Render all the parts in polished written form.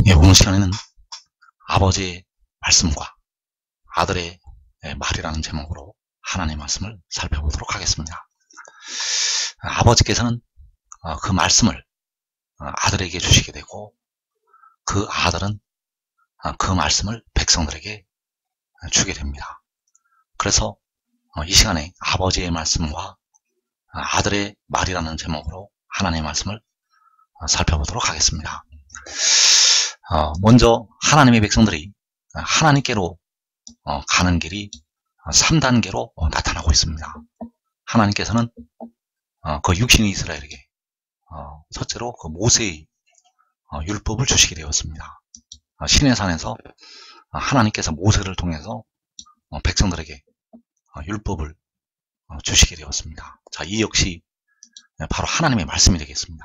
예, 오늘 시간에는 아버지의 말씀과 아들의 말이라는 제목으로 하나님의 말씀을 살펴보도록 하겠습니다. 아버지께서는 그 말씀을 아들에게 주시게 되고, 그 아들은 그 말씀을 백성들에게 주게 됩니다. 그래서 이 시간에 아버지의 말씀과 아들의 말이라는 제목으로 하나님의 말씀을 살펴보도록 하겠습니다. 먼저 하나님의 백성들이 하나님께로 가는 길이 3단계로 나타나고 있습니다. 하나님께서는 그 육신의 이스라엘에게 첫째로 그 모세의 율법을 주시게 되었습니다. 시내산에서 하나님께서 모세를 통해서 백성들에게 율법을 주시게 되었습니다. 자, 이 역시 바로 하나님의 말씀이 되겠습니다.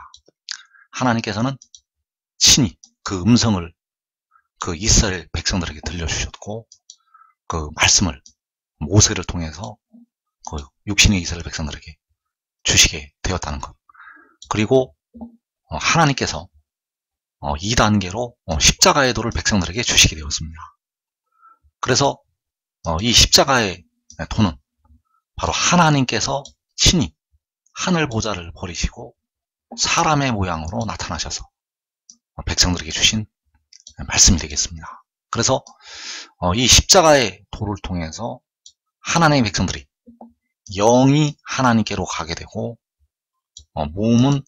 하나님께서는 친히 그 음성을 그 이스라엘 백성들에게 들려주셨고, 그 말씀을 모세를 통해서 그 육신의 이스라엘 백성들에게 주시게 되었다는 것. 그리고 하나님께서 2단계로 십자가의 도를 백성들에게 주시게 되었습니다. 그래서 이 십자가의 도는 바로 하나님께서 친히 하늘 보좌를 버리시고 사람의 모양으로 나타나셔서 백성들에게 주신 말씀이 되겠습니다. 그래서 이 십자가의 도를 통해서 하나님의 백성들이 영이 하나님께로 가게 되고, 몸은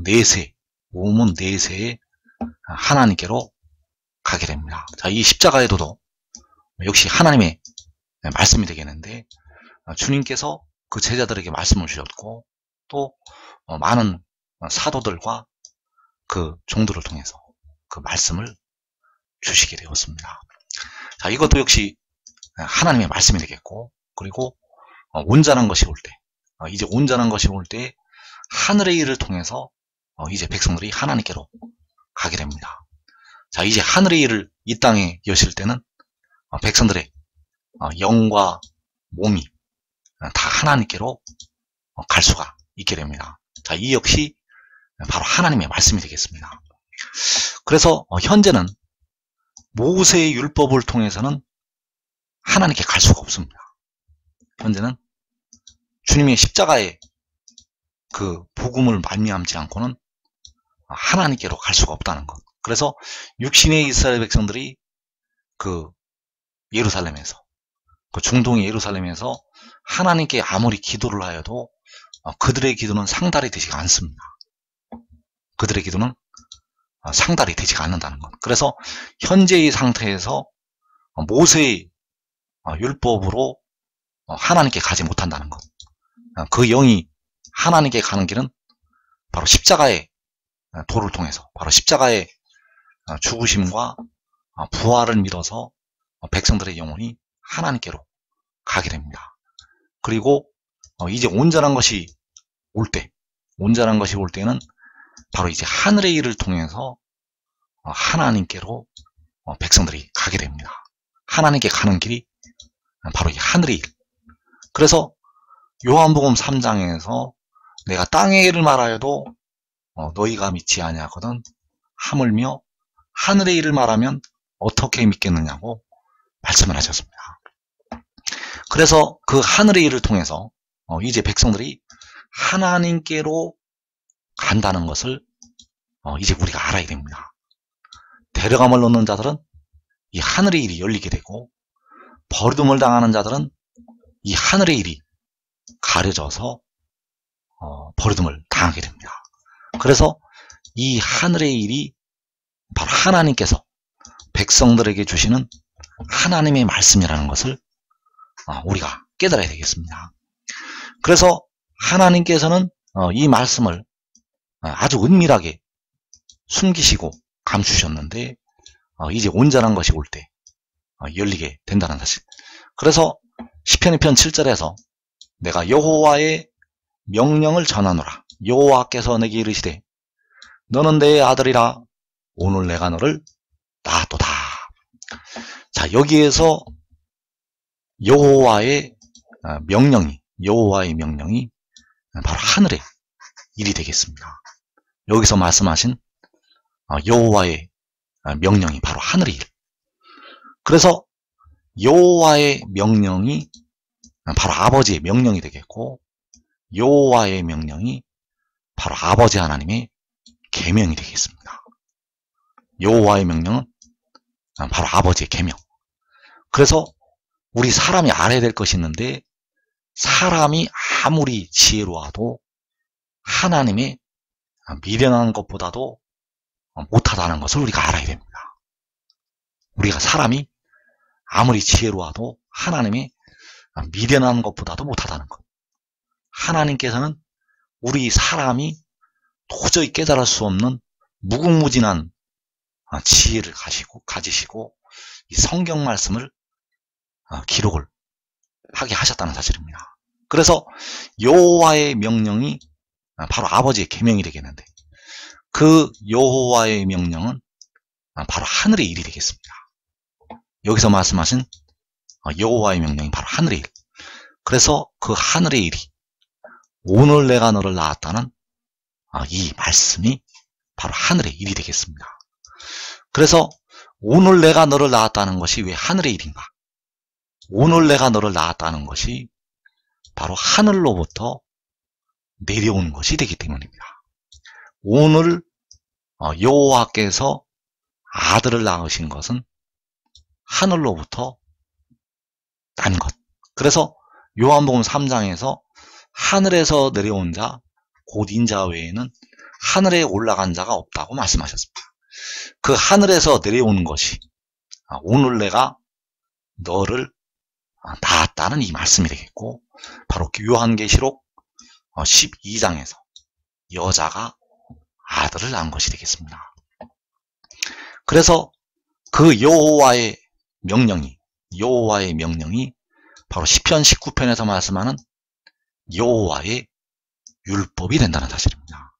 내세에 하나님께로 가게 됩니다. 자, 이 십자가의 도도 역시 하나님의 말씀이 되겠는데, 주님께서 그 제자들에게 말씀을 주셨고, 또 많은 사도들과 그 종들을 통해서 그 말씀을 주시게 되었습니다. 자, 이것도 역시 하나님의 말씀이 되겠고, 그리고 온전한 것이 올 때, 이제 온전한 것이 올 때 하늘의 일을 통해서 이제 백성들이 하나님께로 가게 됩니다. 자, 이제 하늘의 일을 이 땅에 여실 때는 백성들의 영과 몸이 다 하나님께로 갈 수가 있게 됩니다. 자, 이 역시 바로 하나님의 말씀이 되겠습니다. 그래서 현재는 모세의 율법을 통해서는 하나님께 갈 수가 없습니다. 현재는 주님의 십자가의 그 복음을 말미암지 않고는 하나님께로 갈 수가 없다는 것. 그래서 육신의 이스라엘 백성들이 그 예루살렘에서, 그 중동의 예루살렘에서 하나님께 아무리 기도를 하여도 그들의 기도는 상달이 되지가 않습니다. 그들의 기도는 상달이 되지가 않는다는 것. 그래서 현재의 상태에서 모세의 율법으로 하나님께 가지 못한다는 것. 그 영이 하나님께 가는 길은 바로 십자가의 도를 통해서, 바로 십자가의 죽으심과 부활을 믿어서 백성들의 영혼이 하나님께로 가게 됩니다. 그리고 이제 온전한 것이 올 때는 바로 이제 하늘의 일을 통해서 하나님께로 백성들이 가게 됩니다. 하나님께 가는 길이 바로 이 하늘의 일. 그래서 요한복음 3장에서 내가 땅의 일을 말하여도 너희가 믿지 아니하거든 하물며 하늘의 일을 말하면 어떻게 믿겠느냐고 말씀을 하셨습니다. 그래서 그 하늘의 일을 통해서 이제 백성들이 하나님께로 간다는 것을 이제 우리가 알아야 됩니다. 데려감을 놓는 자들은 이 하늘의 일이 열리게 되고, 버림을 당하는 자들은 이 하늘의 일이 가려져서 버림을 당하게 됩니다. 그래서 이 하늘의 일이 바로 하나님께서 백성들에게 주시는 하나님의 말씀이라는 것을 우리가 깨달아야 되겠습니다. 그래서 하나님께서는 이 말씀을 아주 은밀하게 숨기시고 감추셨는데, 이제 온전한 것이 올 때 열리게 된다는 사실. 그래서 시편 2편 7절에서 내가 여호와의 명령을 전하노라. 여호와께서 내게 이르시되 너는 내 아들이라. 오늘 내가 너를 낳았도다. 자, 여기에서 여호와의 명령이 바로 하늘의 일이 되겠습니다. 여기서 말씀하신 여호와의 명령이 바로 하늘의 일. 그래서 여호와의 명령이 바로 아버지의 명령이 되겠고, 여호와의 명령이 바로 아버지 하나님의 계명이 되겠습니다. 여호와의 명령은 바로 아버지의 계명. 그래서 우리 사람이 알아야 될 것이 있는데, 사람이 아무리 지혜로워도 하나님의 미련한 것보다도 못하다는 것을 우리가 알아야 됩니다. 우리가 사람이 아무리 지혜로워도 하나님의 미련한 것보다도 못하다는 것. 하나님께서는 우리 사람이 도저히 깨달을 수 없는 무궁무진한 지혜를 가지시고 이 성경 말씀을 기록을 하게 하셨다는 사실입니다. 그래서 여호와의 명령이 바로 아버지의 계명이 되겠는데, 그 여호와의 명령은 바로 하늘의 일이 되겠습니다. 여기서 말씀하신 여호와의 명령이 바로 하늘의 일. 그래서 그 하늘의 일이 오늘 내가 너를 낳았다는 이 말씀이 바로 하늘의 일이 되겠습니다. 그래서 오늘 내가 너를 낳았다는 것이 왜 하늘의 일인가? 오늘 내가 너를 낳았다는 것이 바로 하늘로부터 내려온 것이 되기 때문입니다. 오늘 여호와께서 아들을 낳으신 것은 하늘로부터 난 것. 그래서 요한복음 3장에서 하늘에서 내려온 자, 곧 인자 외에는 하늘에 올라간 자가 없다고 말씀하셨습니다. 그 하늘에서 내려온 것이 오늘 내가 너를 낳았다는 이 말씀이 되겠고, 바로 요한계시록 12장에서 여자가 아들을 낳은 것이 되겠습니다. 그래서 그 여호와의 명령이 바로 시편 19편에서 말씀하는 여호와의 율법이 된다는 사실입니다.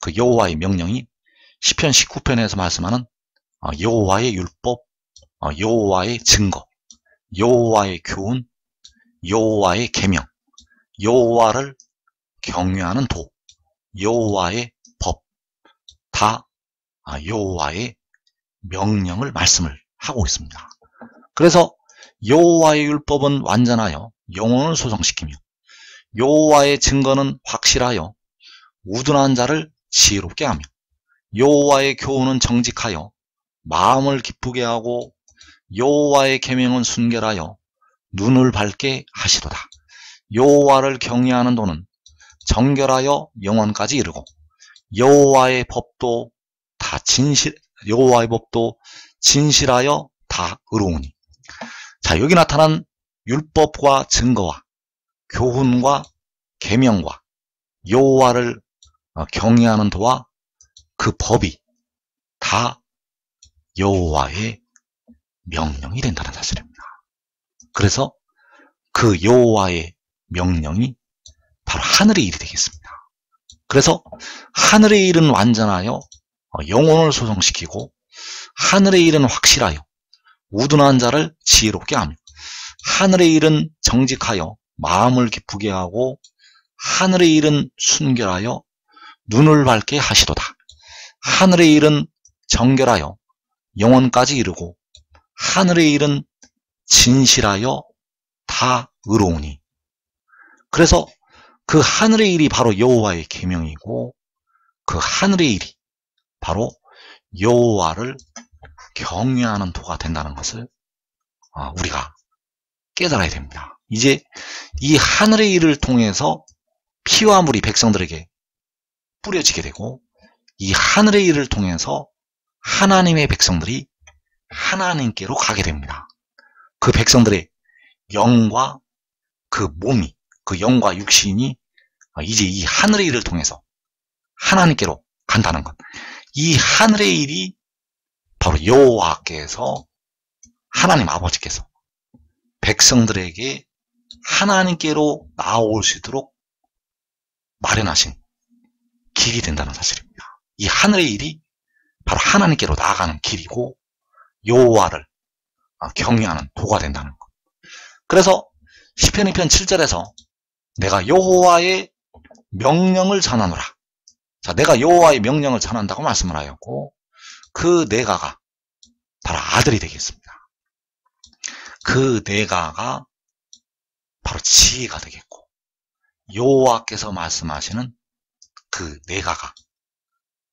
그 여호와의 명령이 시편 19편에서 말씀하는 여호와의 율법, 여호와의 증거, 여호와의 교훈, 여호와의 계명, 여호와를 경외하는 도, 여호와의 법, 다 여호와의 명령을 말씀을 하고 있습니다. 그래서 여호와의 율법은 완전하여 영혼을 소성시키며, 여호와의 증거는 확실하여 우둔한 자를 지혜롭게 하며, 여호와의 교훈은 정직하여 마음을 기쁘게 하고, 여호와의 계명은 순결하여 눈을 밝게 하시도다. 여호와를 경외하는 도는 정결하여 영원까지 이르고, 여호와의 법도 진실하여 다 의로우니. 자, 여기 나타난 율법과 증거와 교훈과 계명과 여호와를 경외하는 도와 그 법이 다 여호와의 명령이 된다는 사실입니다. 그래서 그 여호와의 명령이 바로 하늘의 일이 되겠습니다. 그래서 하늘의 일은 완전하여 영혼을 소성시키고, 하늘의 일은 확실하여 우둔한 자를 지혜롭게 하며, 하늘의 일은 정직하여 마음을 기쁘게 하고, 하늘의 일은 순결하여 눈을 밝게 하시도다. 하늘의 일은 정결하여 영원까지 이르고, 하늘의 일은 진실하여 다 의로우니. 그래서 그 하늘의 일이 바로 여호와의 계명이고, 그 하늘의 일이 바로 여호와를 경외하는 도가 된다는 것을 우리가 깨달아야 됩니다. 이제 이 하늘의 일을 통해서 피와 물이 백성들에게 뿌려지게 되고, 이 하늘의 일을 통해서 하나님의 백성들이 하나님께로 가게 됩니다. 그 백성들의 영과 그 몸이, 그 영과 육신이 이제 이 하늘의 일을 통해서 하나님께로 간다는 것. 이 하늘의 일이 바로 여호와께서, 하나님 아버지께서 백성들에게 하나님께로 나아올 수 있도록 마련하신 길이 된다는 사실입니다. 이 하늘의 일이 바로 하나님께로 나아가는 길이고, 여호와를 경외하는 도가 된다는 것. 그래서 시편 2편 7절에서 내가 여호와의 명령을 전하노라, 자, 내가 여호와의 명령을 전한다고 말씀을 하였고, 그 내가가 바로 아들이 되겠습니다. 그 내가가 바로 지혜가 되겠고, 여호와께서 말씀하시는 그 내가가,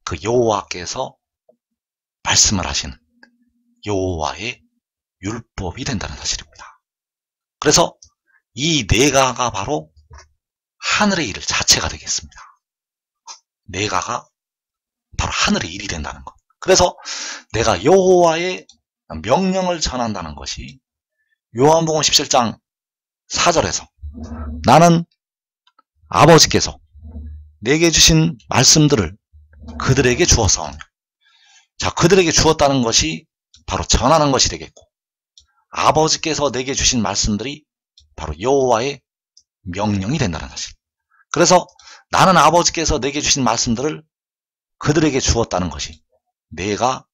그 여호와께서 말씀을 하시는 여호와의 율법이 된다는 사실입니다. 그래서 이 내가가 바로 하늘의 일 자체가 되겠습니다. 내가가 바로 하늘의 일이 된다는 것. 그래서 내가 여호와의 명령을 전한다는 것이 요한복음 17장 4절에서 나는 아버지께서 내게 주신 말씀들을 그들에게 주었사오며, 자, 그들에게 주었다는 것이 바로 전하는 것이 되겠고, 아버지께서 내게 주신 말씀들이 바로 여호와의 명령이 된다는 사실. 그래서 나는 아버지께서 내게 주신 말씀들을 그들에게 주었다는 것이 내가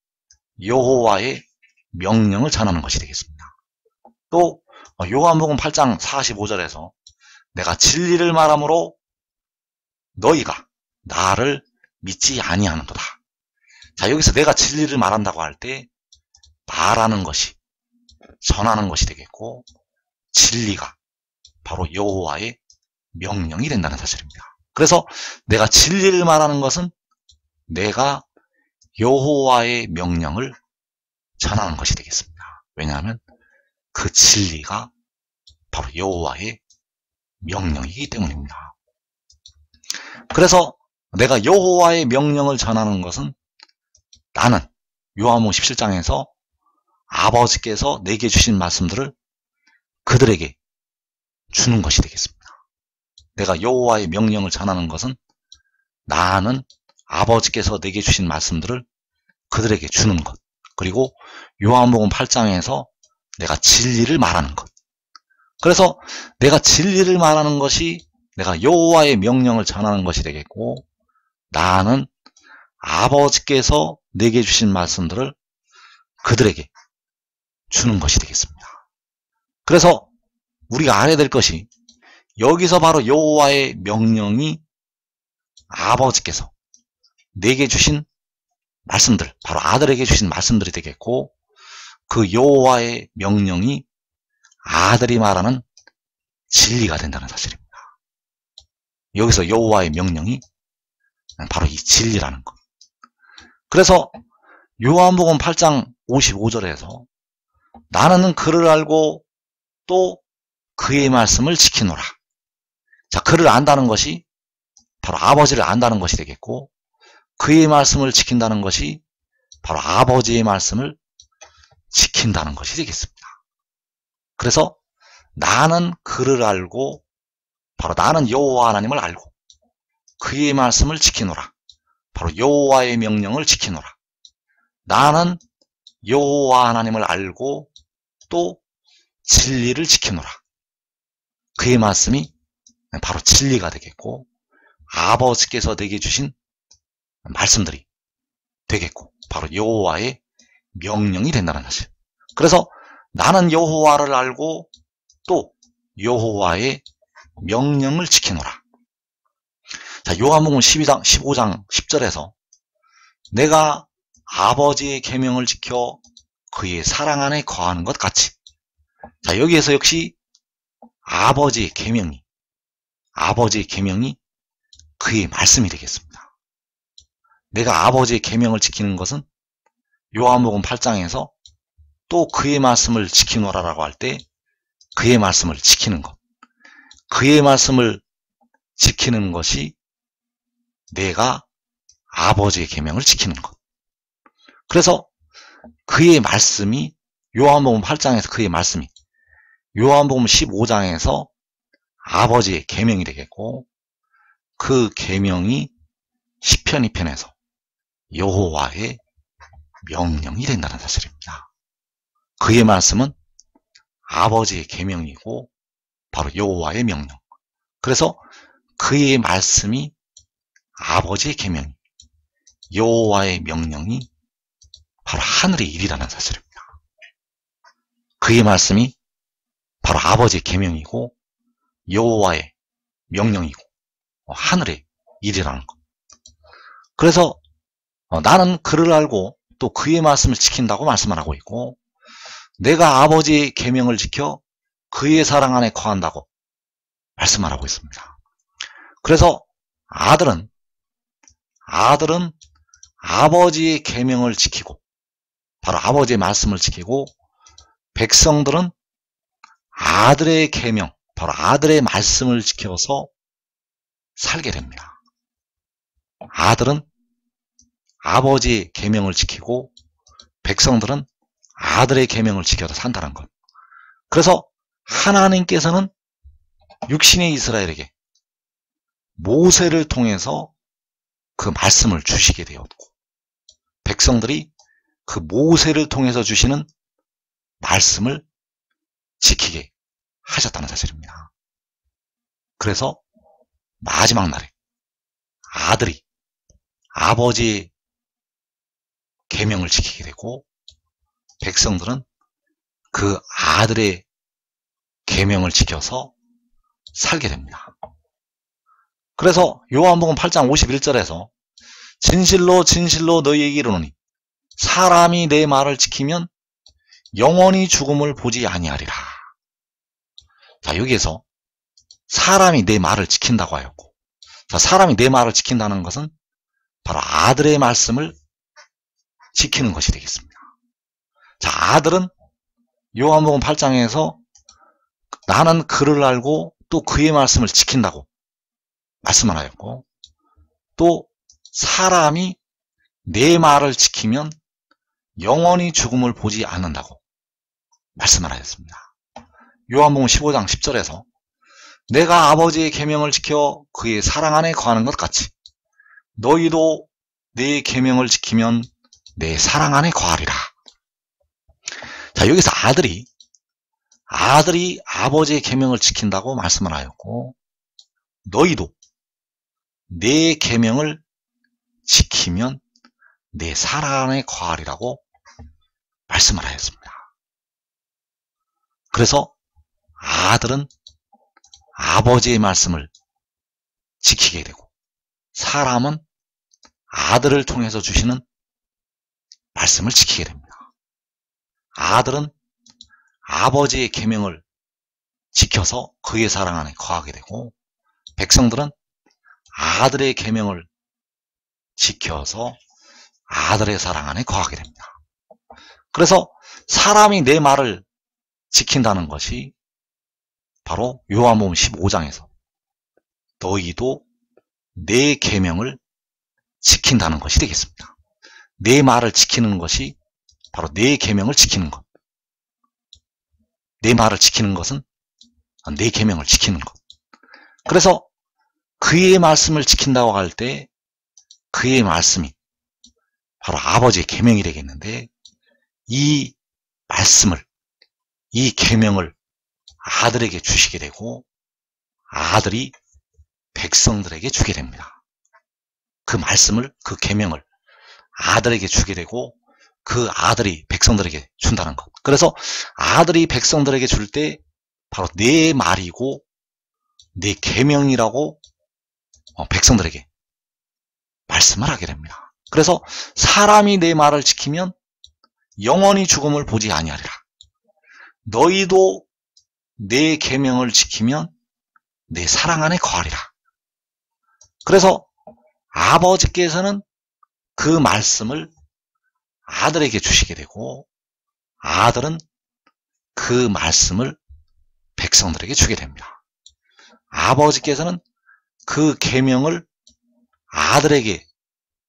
여호와의 명령을 전하는 것이 되겠습니다. 또 요한복음 8장 45절에서 내가 진리를 말함으로 너희가 나를 믿지 아니하는도다. 자, 여기서 내가 진리를 말한다고 할 때 말하는 것이, 전하는 것이 되겠고, 진리가 바로 여호와의 명령이 된다는 사실입니다. 그래서 내가 진리를 말하는 것은 내가 여호와의 명령을 전하는 것이 되겠습니다. 왜냐하면 그 진리가 바로 여호와의 명령이기 때문입니다. 그래서 내가 여호와의 명령을 전하는 것은 나는 요한복음 17장에서 아버지께서 내게 주신 말씀들을 그들에게 주는 것이 되겠습니다. 내가 여호와의 명령을 전하는 것은 나는 아버지께서 내게 주신 말씀들을 그들에게 주는 것, 그리고 요한복음 8장에서 내가 진리를 말하는 것. 그래서 내가 진리를 말하는 것이 내가 여호와의 명령을 전하는 것이 되겠고, 나는 아버지께서 내게 주신 말씀들을 그들에게 주는 것이 되겠습니다. 그래서 우리가 알아야 될 것이, 여기서 바로 여호와의 명령이 아버지께서 내게 주신 말씀들, 바로 아들에게 주신 말씀들이 되겠고, 그 여호와의 명령이 아들이 말하는 진리가 된다는 사실입니다. 여기서 여호와의 명령이 바로 이 진리라는 것. 그래서 요한복음 8장 55절에서 나는 그를 알고 또 그의 말씀을 지키노라. 자, 그를 안다는 것이 바로 아버지를 안다는 것이 되겠고, 그의 말씀을 지킨다는 것이 바로 아버지의 말씀을 지킨다는 것이 되겠습니다. 그래서 나는 그를 알고, 바로 나는 여호와 하나님을 알고 그의 말씀을 지키노라. 바로 여호와의 명령을 지키노라. 나는 여호와 하나님을 알고 또 진리를 지키노라. 그의 말씀이 바로 진리가 되겠고, 아버지께서 내게 주신 말씀들이 되겠고, 바로 여호와의 명령이 된다는 사실. 그래서 나는 여호와를 알고 또 여호와의 명령을 지키노라. 자, 요한복음 15장 10절에서 내가 아버지의 계명을 지켜 그의 사랑 안에 거하는 것 같이. 자, 여기에서 역시 아버지의 계명이 그의 말씀이 되겠습니다. 내가 아버지의 계명을 지키는 것은 요한복음 8장에서 또 그의 말씀을 지키노라라고 할 때 그의 말씀을 지키는 것, 그의 말씀을 지키는 것이 내가 아버지의 계명을 지키는 것. 그래서 그의 말씀이 요한복음 8장에서 그의 말씀이 요한복음 15장에서 아버지의 계명이 되겠고, 그 계명이 시편 2편에서 여호와의 명령이 된다는 사실입니다. 그의 말씀은 아버지의 계명이고 바로 여호와의 명령. 그래서 그의 말씀이 아버지의 계명이, 여호와의 명령이 바로 하늘의 일이라는 사실입니다. 그의 말씀이 바로 아버지의 계명이고 여호와의 명령이고 하늘의 일이라는 것. 그래서 나는 그를 알고 또 그의 말씀을 지킨다고 말씀을 하고 있고, 내가 아버지의 계명을 지켜 그의 사랑 안에 거한다고 말씀을 하고 있습니다. 그래서 아들은 아버지의 계명을 지키고, 바로 아버지의 말씀을 지키고, 백성들은 아들의 계명, 바로 아들의 말씀을 지켜서 살게 됩니다. 아들은 아버지의 계명을 지키고 백성들은 아들의 계명을 지켜서 산다는 것. 그래서 하나님께서는 육신의 이스라엘에게 모세를 통해서 그 말씀을 주시게 되었고, 백성들이 그 모세를 통해서 주시는 말씀을 지키게 하셨다는 사실입니다. 그래서 마지막 날에 아들이 아버지의 계명을 지키게 되고, 백성들은 그 아들의 계명을 지켜서 살게 됩니다. 그래서 요한복음 8장 51절에서 진실로 진실로 너희에게 이르노니 사람이 내 말을 지키면 영원히 죽음을 보지 아니하리라. 자, 여기에서 사람이 내 말을 지킨다고 하였고, 자, 사람이 내 말을 지킨다는 것은 바로 아들의 말씀을 지키는 것이 되겠습니다. 자, 아들은 요한복음 8장에서 나는 그를 알고 또 그의 말씀을 지킨다고 말씀을 하였고, 또 사람이 내 말을 지키면 영원히 죽음을 보지 않는다고 말씀을 하였습니다. 요한복음 15장 10절에서 내가 아버지의 계명을 지켜 그의 사랑 안에 거하는 것 같이 너희도 내 계명을 지키면 내 사랑 안에 거하리라. 자, 여기서 아들이 아버지의 계명을 지킨다고 말씀을 하였고, 너희도 내 계명을 지키면 내 사랑 안에 거하리라고 말씀을 하였습니다. 그래서 아들은 아버지의 말씀을 지키게 되고, 사람은 아들을 통해서 주시는 말씀을 지키게 됩니다. 아들은 아버지의 계명을 지켜서 그의 사랑 안에 거하게 되고, 백성들은 아들의 계명을 지켜서 아들의 사랑 안에 거하게 됩니다. 그래서 사람이 내 말을 지킨다는 것이 바로 요한복음 15장에서 너희도 내 계명을 지킨다는 것이 되겠습니다. 내 말을 지키는 것이 바로 내 계명을 지키는 것. 내 말을 지키는 것은 내 계명을 지키는 것. 그래서 그의 말씀을 지킨다고 할 때 그의 말씀이 바로 아버지의 계명이 되겠는데, 이 말씀을, 이 계명을 아들에게 주시게 되고, 아들이 백성들에게 주게 됩니다. 그 말씀을, 그 계명을 아들에게 주게 되고, 그 아들이 백성들에게 준다는 것. 그래서 아들이 백성들에게 줄 때 바로 내 말이고 내 계명이라고 백성들에게 말씀을 하게 됩니다. 그래서 사람이 내 말을 지키면 영원히 죽음을 보지 아니하리라. 너희도 내 계명을 지키면 내 사랑 안에 거하리라. 그래서 아버지께서는 그 말씀을 아들에게 주시게 되고, 아들은 그 말씀을 백성들에게 주게 됩니다. 아버지께서는 그 계명을 아들에게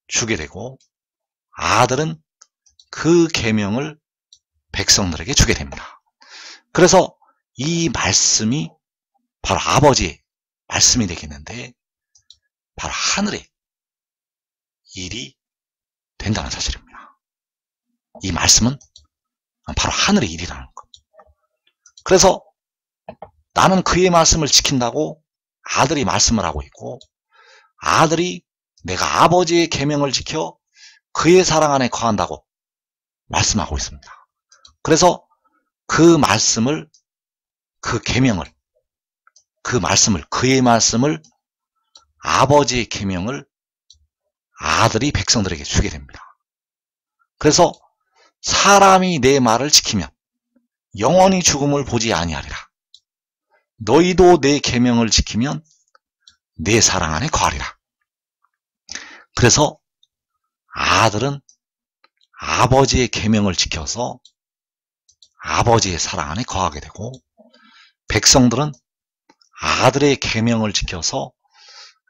주게 되고, 아들은 그 계명을 백성들에게 주게 됩니다. 그래서 이 말씀이 바로 아버지의 말씀이 되겠는데, 바로 하늘의 일이 된다는 사실입니다. 이 말씀은 바로 하늘의 일이라는 것. 그래서 나는 그의 말씀을 지킨다고 아들이 말씀을 하고 있고, 아들이 내가 아버지의 계명을 지켜 그의 사랑 안에 거한다고 말씀하고 있습니다. 그래서 그 말씀을, 그 계명을, 그 말씀을, 그의 말씀을, 아버지의 계명을 아들이 백성들에게 주게 됩니다. 그래서 사람이 내 말을 지키면 영원히 죽음을 보지 아니하리라. 너희도 내 계명을 지키면 내 사랑 안에 거하리라. 그래서 아들은 아버지의 계명을 지켜서 아버지의 사랑 안에 거하게 되고, 백성들은 아들의 계명을 지켜서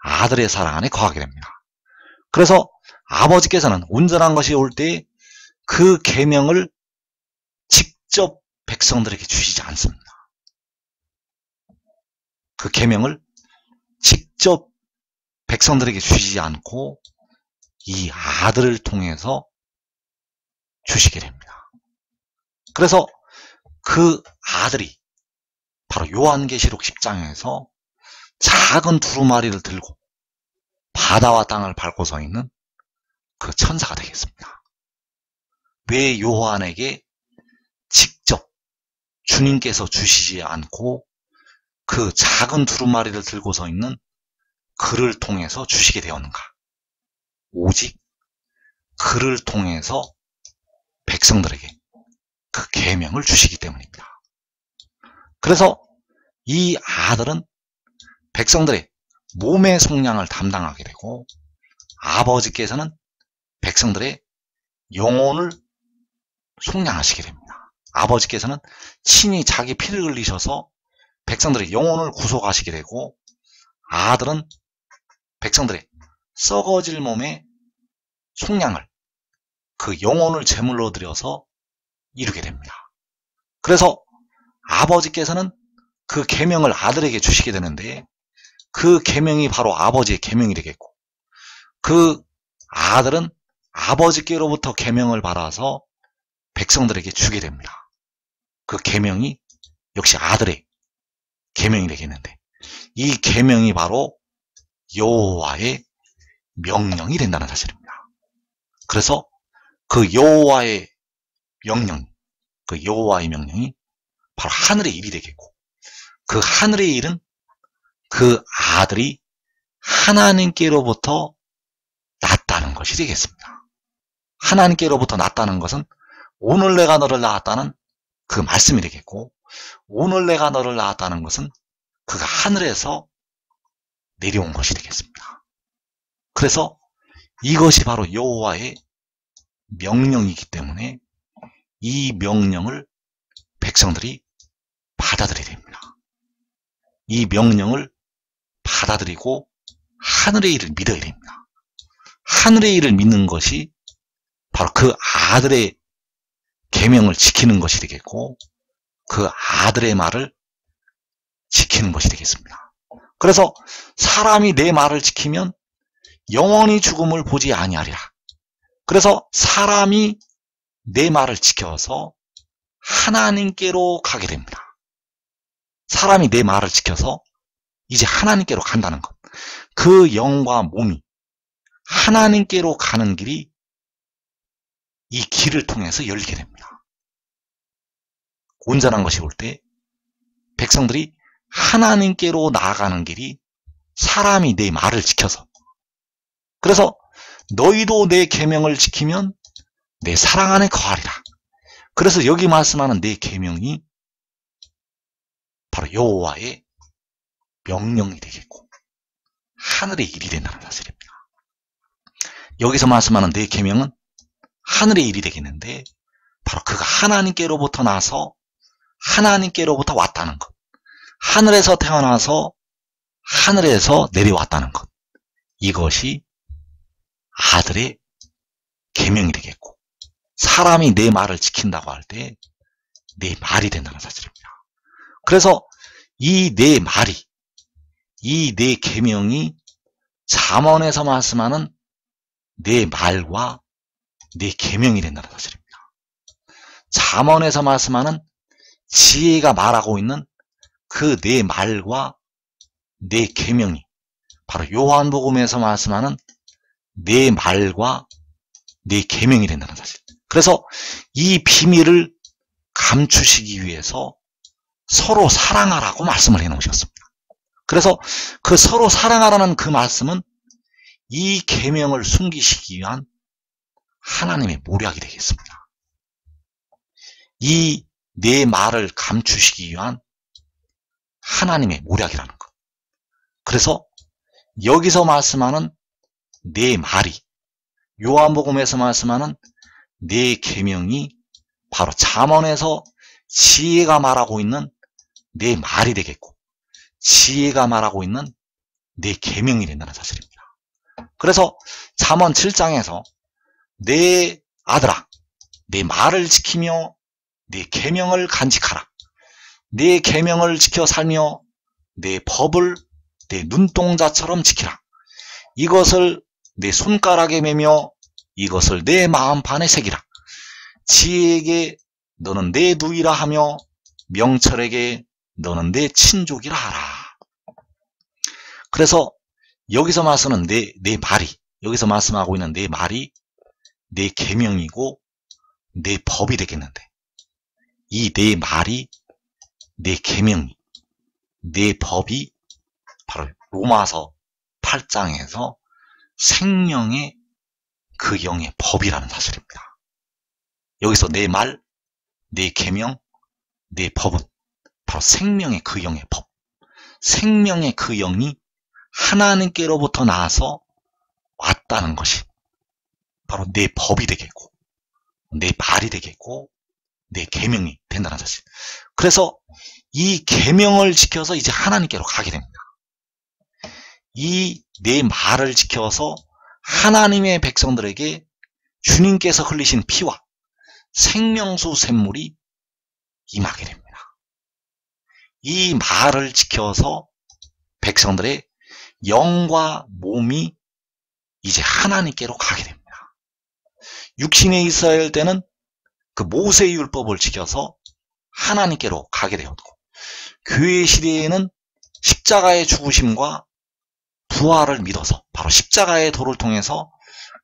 아들의 사랑 안에 거하게 됩니다. 그래서 아버지께서는 온전한 것이 올 때 그 계명을 직접 백성들에게 주시지 않습니다. 그 계명을 직접 백성들에게 주시지 않고 이 아들을 통해서 주시게 됩니다. 그래서 그 아들이 바로 요한계시록 10장에서 작은 두루마리를 들고 바다와 땅을 밟고 서 있는 그 천사가 되겠습니다. 왜 요한에게 직접 주님께서 주시지 않고 그 작은 두루마리를 들고 서 있는 그를 통해서 주시게 되었는가? 오직 그를 통해서 백성들에게 그 계명을 주시기 때문입니다. 그래서 이 아들은 백성들의 몸의 속량을 담당하게 되고, 아버지께서는 백성들의 영혼을 속량하시게 됩니다. 아버지께서는 친히 자기 피를 흘리셔서 백성들의 영혼을 구속하시게 되고, 아들은 백성들의 썩어질 몸의 속량을, 그 영혼을 제물로 드려서 이루게 됩니다. 그래서 아버지께서는 그 계명을 아들에게 주시게 되는데, 그 계명이 바로 아버지의 계명이 되겠고, 그 아들은 아버지께로부터 계명을 받아서 백성들에게 주게 됩니다. 그 계명이 역시 아들의 계명이 되겠는데, 이 계명이 바로 여호와의 명령이 된다는 사실입니다. 그래서 그 여호와의 명령이 바로 하늘의 일이 되겠고, 그 하늘의 일은 그 아들이 하나님께로부터 났다는 것이 되겠습니다. 하나님께로부터 났다는 것은 오늘 내가 너를 낳았다는 그 말씀이 되겠고, 오늘 내가 너를 낳았다는 것은 그가 하늘에서 내려온 것이 되겠습니다. 그래서 이것이 바로 여호와의 명령이기 때문에 이 명령을 백성들이 받아들여야 됩니다. 이 명령을 받아들이고 하늘의 일을 믿어야 됩니다. 하늘의 일을 믿는 것이 바로 그 아들의 계명을 지키는 것이 되겠고, 그 아들의 말을 지키는 것이 되겠습니다. 그래서 사람이 내 말을 지키면 영원히 죽음을 보지 아니하리라. 그래서 사람이 내 말을 지켜서 하나님께로 가게 됩니다. 사람이 내 말을 지켜서 이제 하나님께로 간다는 것. 그 영과 몸이 하나님께로 가는 길이 이 길을 통해서 열리게 됩니다. 온전한 것이 올 때 백성들이 하나님께로 나아가는 길이 사람이 내 말을 지켜서, 그래서 너희도 내 계명을 지키면 내 사랑 안에 거하리라. 그래서 여기 말씀하는 내 계명이 바로 여호와의 명령이 되겠고 하늘의 일이 된다는 사실입니다. 여기서 말씀하는 내 계명은 하늘의 일이 되겠는데, 바로 그가 하나님께로부터 나서 하나님께로부터 왔다는 것, 하늘에서 태어나서 하늘에서 내려왔다는 것, 이것이 아들의 계명이 되겠고, 사람이 내 말을 지킨다고 할 때 내 말이 된다는 사실입니다. 그래서 이 내 말이, 이 내 계명이 잠언에서 말씀하는 내 말과 내 계명이 된다는 사실입니다. 잠언에서 말씀하는 지혜가 말하고 있는 그 내 말과 내 계명이 바로 요한복음에서 말씀하는 내 말과 내 계명이 된다는 사실. 그래서 이 비밀을 감추시기 위해서 서로 사랑하라고 말씀을 해놓으셨습니다. 그래서 그 서로 사랑하라는 그 말씀은 이 계명을 숨기시기 위한 하나님의 모략이 되겠습니다. 이 내 말을 감추시기 위한 하나님의 모략이라는 것. 그래서 여기서 말씀하는 내 말이, 요한복음에서 말씀하는 내 계명이 바로 잠언에서 지혜가 말하고 있는 내 말이 되겠고, 지혜가 말하고 있는 내 계명이 된다는 사실입니다. 그래서 잠언 7장에서 내 아들아, 내 말을 지키며 내 계명을 간직하라. 내 계명을 지켜 살며 내 법을 내 눈동자처럼 지키라. 이것을 내 손가락에 매며 이것을 내 마음판에 새기라. 지혜에게 너는 내 누이라 하며 명철에게 너는 내 친족이라 하라. 그래서 여기서 말씀은 내 말이, 여기서 말씀하고 있는 내 말이 내 계명이고 내 법이 되겠는데, 이 내 말이 내 계명이 내 법이 바로 로마서 8장에서 생명의 그 영의 법이라는 사실입니다. 여기서 내 말, 내 계명, 내 법은 바로 생명의 그 영의 법, 생명의 그 영이 하나님께로부터 나와서 왔다는 것이 바로 내 법이 되겠고 내 말이 되겠고 내 계명이 된다는 사실. 그래서 이 계명을 지켜서 이제 하나님께로 가게 됩니다. 이 내 말을 지켜서 하나님의 백성들에게 주님께서 흘리신 피와 생명수 샘물이 임하게 됩니다. 이 말을 지켜서 백성들의 영과 몸이 이제 하나님께로 가게 됩니다. 육신에 있어야 할 때는 그 모세의 율법을 지켜서 하나님께로 가게 되었고, 교회 시대에는 십자가의 죽으심과 부활을 믿어서 바로 십자가의 도를 통해서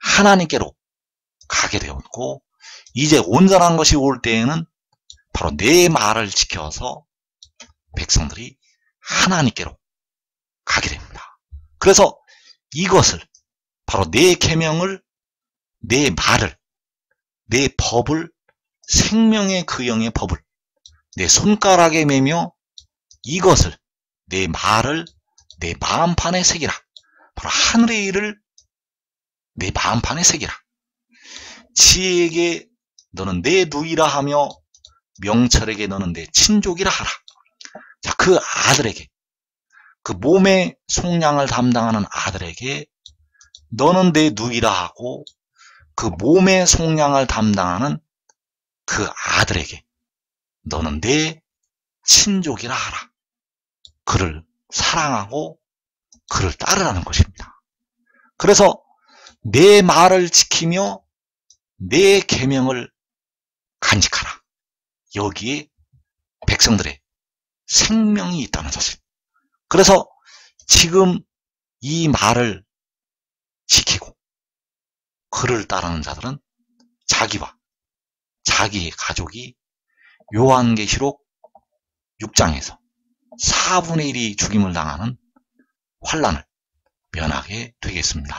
하나님께로 가게 되었고, 이제 온전한 것이 올 때에는 바로 내 말을 지켜서 백성들이 하나님께로 가게 됩니다. 그래서 이것을 바로 내 계명을, 내 말을, 내 법을, 생명의 그 영의 법을 내 손가락에 매며 이것을, 내 말을 내 마음판에 새기라. 바로 하늘의 일을 내 마음판에 새기라. 지혜에게 너는 내 누이라 하며 명철에게 너는 내 친족이라 하라. 자, 그 아들에게, 그 몸의 속량을 담당하는 아들에게 너는 내 누이라 하고, 그 몸의 속량을 담당하는 그 아들에게 너는 내 친족이라 하라. 그를 사랑하고 그를 따르라는 것입니다. 그래서 내 말을 지키며 내 계명을 간직하라. 여기에 백성들의 생명이 있다는 사실. 그래서 지금 이 말을 지키고 그를 따르는 자들은 자기와 자기의 가족이 요한계시록 6장에서 4분의 1이 죽임을 당하는 환난을 면하게 되겠습니다.